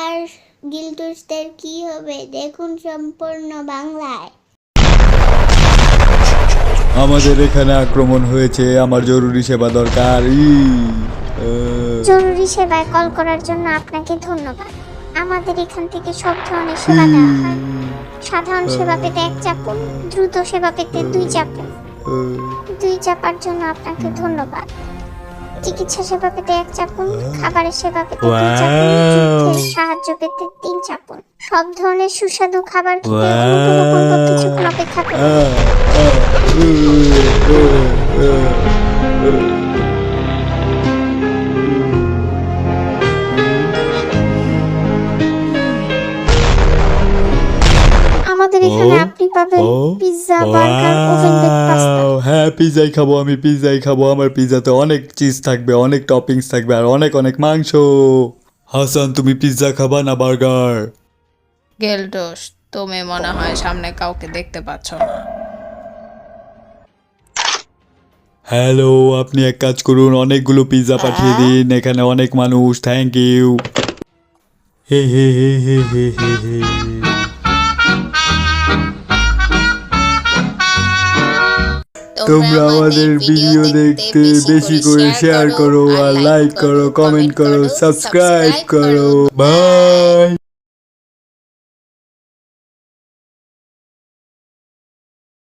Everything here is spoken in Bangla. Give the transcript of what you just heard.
আর গিল্ডুসদের কি হবে দেখুন সম্পূর্ণ বাংলায়। আমাদের এখানে আক্রমণ হয়েছে, আমার জরুরি সেবা দরকার। জরুরি সেবায় কল করার জন্য আপনাকে ধন্যবাদ। আমাদের এখান থেকে সব ধরনের সেবা দেওয়া হয়। সাধারণ সেবা পেতে 1 চাপুন, দ্রুত সেবা পেতে 2 চাপুন। 2 চাপার জন্য আপনাকে ধন্যবাদ। চিকিৎসা সেবা পেতে 1 চাপুন, খাবারের সেবা পেতে 2 চাপুন, যুদ্ধের সাহায্য পেতে 3 চাপুন। সব ধরনের সুস্বাদু খাবার খেতে অনুগ্রহপূর্বক কিছুক্ষণ অপেক্ষা করুন। আমাদের এখানে আপনি পাবেন pizza, burger, oven bake pasta. হ্যাঁ, পিৎজাই খাবো, আমি পিৎজাই খাবো। আমার পিৎজাতে অনেক চিজ থাকবে, অনেক টপিংস থাকবে আর অনেক অনেক মাংস। হাসান, তুমি পিৎজা খাবা না বার্গার? গেল্ডোস, তুমি মনে হয় সামনে কাউকে দেখতে পাচ্ছ না। হ্যালো, আপনি এক কাজ করুন, অনেকগুলো পিৎজা পাঠিয়ে দিন, এখানে অনেক মানুষ। Thank you. হে হে হে হে হে হে হে। তোমরা আমাদের ভিডিও দেখতে বেশি করে শেয়ার করো আর লাইক করো, কমেন্ট করো, সাবস্ক্রাইব করো। বাই।